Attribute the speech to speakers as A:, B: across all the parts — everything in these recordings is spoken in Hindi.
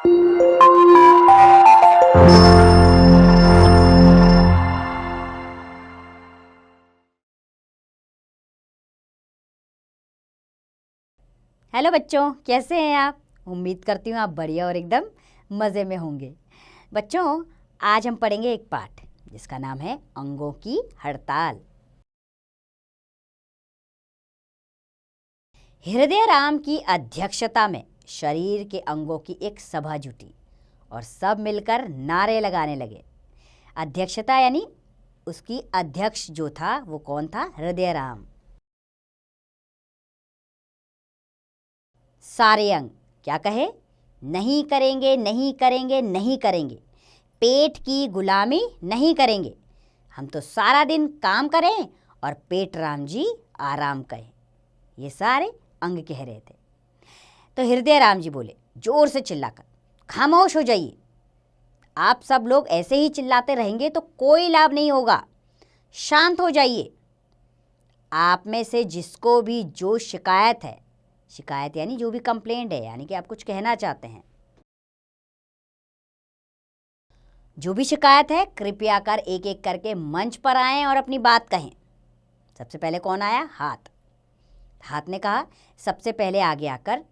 A: हेलो बच्चों, कैसे हैं आप? उम्मीद करती हूँ आप बढ़िया और एकदम मज़े में होंगे। बच्चों, आज हम पढ़ेंगे एक पाठ जिसका नाम है अंगों की हड़ताल। हृदय राम की अध्यक्षता में शरीर के अंगों की एक सभा जुटी और सब मिलकर नारे लगाने लगे। अध्यक्षता यानी उसकी अध्यक्ष जो था वो कौन था? हृदय राम। सारे अंग क्या कहे? नहीं करेंगे, नहीं करेंगे, नहीं करेंगे। पेट की गुलामी नहीं करेंगे। हम तो सारा दिन काम करें और पेट राम जी आराम करें। ये सारे अंग कह रहे थे। तो हृदय राम जी बोले जोर से चिल्लाकर, खामोश हो जाइए। आप सब लोग ऐसे ही चिल्लाते रहेंगे तो कोई लाभ नहीं होगा। शांत हो जाइए। आप में से जिसको भी जो शिकायत है, शिकायत यानी जो भी कंप्लेंट है, यानी कि आप कुछ कहना चाहते हैं, जो भी शिकायत है कृपया कर एक एक करके मंच पर आएं और अपनी बात कहें। सबसे पहले कौन आया? हाथ। हाथ ने कहा सबसे पहले आगे आकर,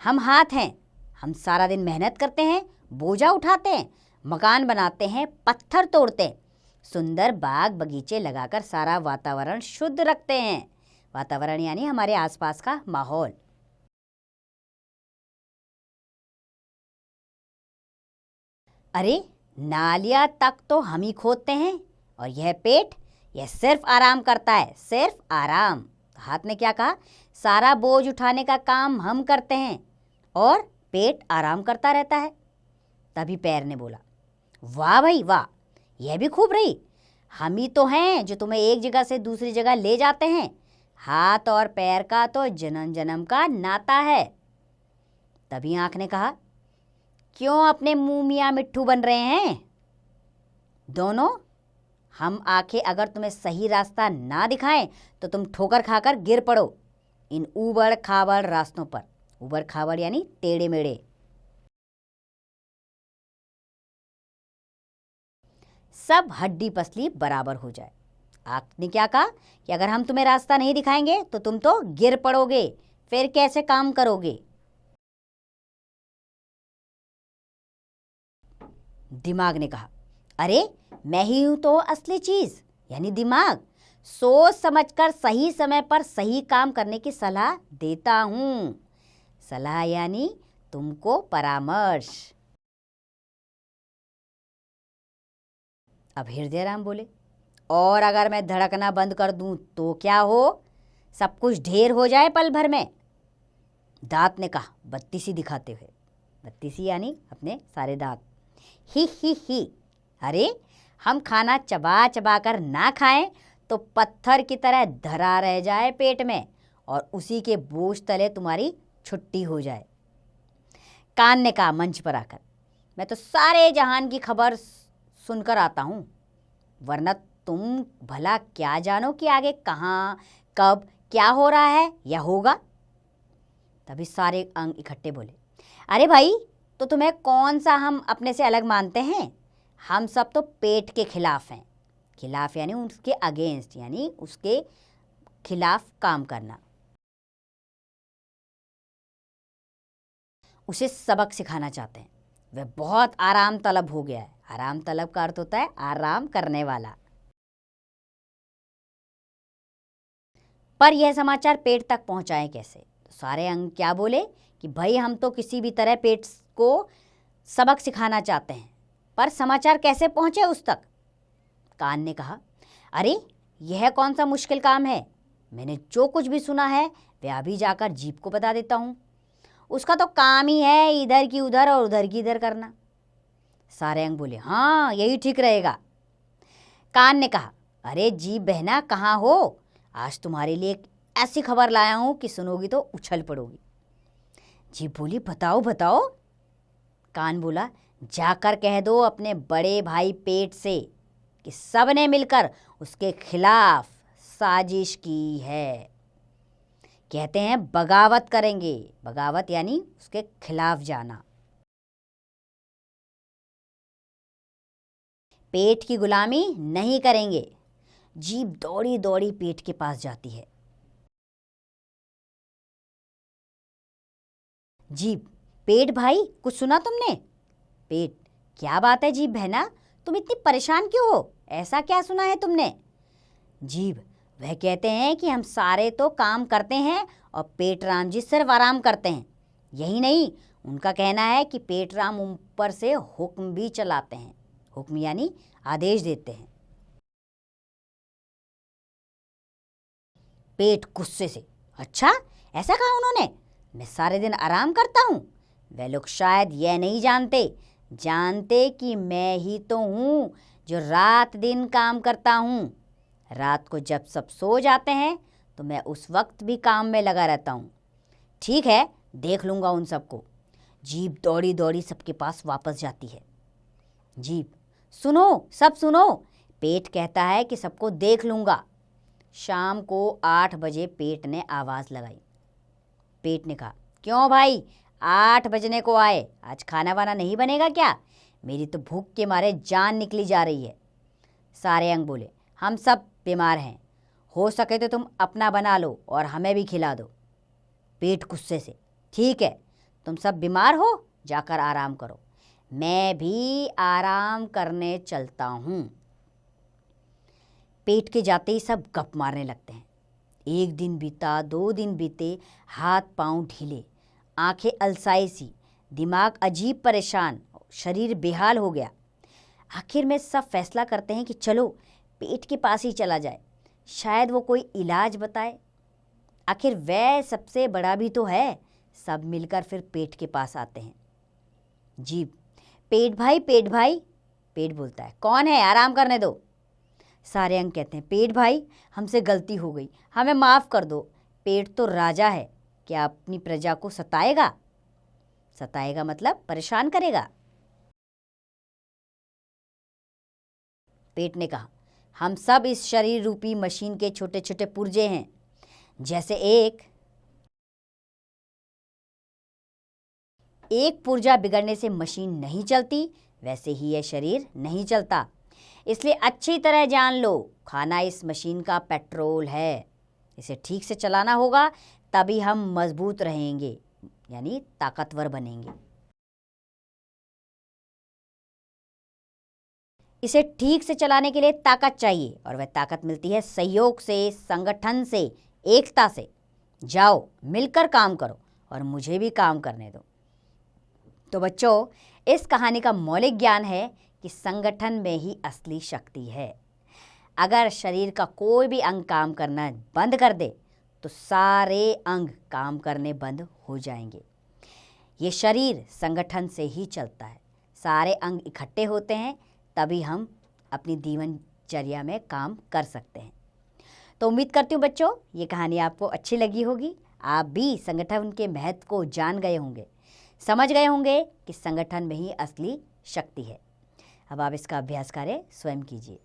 A: हम हाथ हैं। हम सारा दिन मेहनत करते हैं, बोझा उठाते हैं, मकान बनाते हैं, पत्थर तोड़ते हैं, सुंदर बाग बगीचे लगाकर सारा वातावरण शुद्ध रखते हैं। वातावरण यानी हमारे आसपास का माहौल। अरे नालियाँ तक तो हम ही खोदते हैं और यह पेट, यह सिर्फ आराम करता है, सिर्फ आराम। हाथ ने क्या कहा? सारा बोझ उठाने का काम हम करते हैं और पेट आराम करता रहता है। तभी पैर ने बोला, वाह भाई वाह, यह भी खूब रही। हम ही तो हैं जो तुम्हें एक जगह से दूसरी जगह ले जाते हैं। हाथ और पैर का तो जन्म जन्म का नाता है। तभी आँख ने कहा, क्यों अपने मुंह मियाँ मिट्ठू बन रहे हैं दोनों? हम आंखें अगर तुम्हें सही रास्ता ना दिखाएं तो तुम ठोकर खाकर गिर पड़ो इन ऊबड़ खाबड़ रास्तों पर। ऊबड़ खाबड़ यानी टेढ़े मेढ़े। सब हड्डी पसली बराबर हो जाए। आपने क्या कहा कि अगर हम तुम्हें रास्ता नहीं दिखाएंगे तो तुम तो गिर पड़ोगे, फिर कैसे काम करोगे? दिमाग ने कहा, अरे मैं ही हूं तो असली चीज यानी दिमाग। सोच समझकर सही समय पर सही काम करने की सलाह देता हूं। सलाह यानी तुमको परामर्श। अब हृदय राम बोले, और अगर मैं धड़कना बंद कर दूं तो क्या हो? सब कुछ ढेर हो जाए पल भर में। दांत ने कहा बत्तीसी दिखाते हुए। बत्तीसी यानी अपने सारे दांत। ही। अरे हम खाना चबा चबा कर ना खाएं तो पत्थर की तरह धरा रह जाए पेट में और उसी के बोझ तले तुम्हारी छुट्टी हो जाए। कान ने कहा मंच पर आकर, मैं तो सारे जहान की खबर सुनकर आता हूँ, वरना तुम भला क्या जानो कि आगे कहाँ कब क्या हो रहा है या होगा? तभी सारे अंग इकट्ठे बोले, अरे भाई, तो तुम्हें कौन सा हम अपने से अलग मानते हैं? हम सब तो पेट के खिलाफ हैं। खिलाफ यानी उसके अगेंस्ट, यानी उसके खिलाफ काम करना। उसे सबक सिखाना चाहते हैं। वह बहुत आराम तलब हो गया है। आराम तलब का अर्थ होता है आराम करने वाला। पर यह समाचार पेट तक पहुंचाएं कैसे? तो सारे अंग क्या बोले कि भाई हम तो किसी भी तरह पेट को सबक सिखाना चाहते हैं, पर समाचार कैसे पहुंचे उस तक? कान ने कहा, अरे यह कौन सा मुश्किल काम है? मैंने जो कुछ भी सुना है वह अभी जाकर जीभ को बता देता हूँ। उसका तो काम ही है इधर की उधर और उधर की इधर करना। सारे अंग बोले, हाँ यही ठीक रहेगा। कान ने कहा, अरे जीभ बहना कहाँ हो? आज तुम्हारे लिए एक ऐसी खबर लाया हूँ कि सुनोगी तो उछल पड़ोगी। जीभ बोली, बताओ बताओ। कान बोला, जाकर कह दो अपने बड़े भाई पेट से कि सबने मिलकर उसके खिलाफ साजिश की है। कहते हैं बगावत करेंगे। बगावत यानी उसके खिलाफ जाना। पेट की गुलामी नहीं करेंगे। जीभ दौड़ी दौड़ी पेट के पास जाती है। जीभ, पेट भाई कुछ सुना तुमने? पेट, क्या बात है जीभ बहना, तुम इतनी परेशान क्यों हो? ऐसा क्या सुना है तुमने? जीभ, वह कहते हैं कि हम सारे तो काम करते हैं और पेट राम जी सिर्फ आराम करते हैं। यही नहीं, उनका कहना है कि पेट राम ऊपर से हुक्म भी चलाते हैं। हुक्म यानी आदेश देते हैं। पेट गुस्से से, अच्छा ऐसा कहा उन्होंने? मैं सारे दिन आराम करता हूँ। वे लोग शायद यह नहीं जानते कि मैं ही तो हूँ जो रात दिन काम करता हूँ। रात को जब सब सो जाते हैं तो मैं उस वक्त भी काम में लगा रहता हूँ। ठीक है, देख लूँगा उन सबको। जीभ दौड़ी दौड़ी सबके पास वापस जाती है। जीभ, सुनो, सब सुनो, पेट कहता है कि सबको देख लूँगा। शाम को 8 बजे पेट ने आवाज़ लगाई। पेट ने कहा, क्यों भाई 8 बजने को आए, आज खाना वाना नहीं बनेगा क्या? मेरी तो भूख के मारे जान निकली जा रही है। सारे अंग बोले, हम सब बीमार हैं, हो सके तो तुम अपना बना लो और हमें भी खिला दो। पेट गुस्से से, ठीक है, तुम सब बीमार हो, जाकर आराम करो, मैं भी आराम करने चलता हूँ। पेट के जाते ही सब गप मारने लगते हैं। 1 दिन बीता, 2 दिन बीते, हाथ पांव ढीले, आंखें अलसाई सी, दिमाग अजीब परेशान, शरीर बेहाल हो गया। आखिर में सब फैसला करते हैं कि चलो पेट के पास ही चला जाए, शायद वो कोई इलाज बताए। आखिर वह सबसे बड़ा भी तो है। सब मिलकर फिर पेट के पास आते हैं। जीभ, पेट भाई, पेट भाई। पेट बोलता है, कौन है, आराम करने दो। सारे अंग कहते हैं, पेट भाई हमसे गलती हो गई, हमें माफ़ कर दो। पेट तो राजा है, क्या अपनी प्रजा को सताएगा? सताएगा मतलब परेशान करेगा। पेट ने कहा, हम सब इस शरीर रूपी मशीन के छोटे छोटे पुर्जे हैं। जैसे एक पुर्जा बिगड़ने से मशीन नहीं चलती, वैसे ही यह शरीर नहीं चलता। इसलिए अच्छी तरह जान लो, खाना इस मशीन का पेट्रोल है। इसे ठीक से चलाना होगा, तभी हम मजबूत रहेंगे, यानी ताकतवर बनेंगे। इसे ठीक से चलाने के लिए ताकत चाहिए, और वह ताकत मिलती है सहयोग से, संगठन से, एकता से। जाओ मिलकर काम करो और मुझे भी काम करने दो। तो बच्चों, इस कहानी का मौलिक ज्ञान है कि संगठन में ही असली शक्ति है। अगर शरीर का कोई भी अंग काम करना बंद कर दे तो सारे अंग काम करने बंद हो जाएंगे। ये शरीर संगठन से ही चलता है। सारे अंग इकट्ठे होते हैं, तभी हम अपनी दिनचर्या में काम कर सकते हैं। तो उम्मीद करती हूँ बच्चों, ये कहानी आपको अच्छी लगी होगी। आप भी संगठन के महत्व को जान गए होंगे, समझ गए होंगे कि संगठन में ही असली शक्ति है। अब आप इसका अभ्यास करें, स्वयं कीजिए।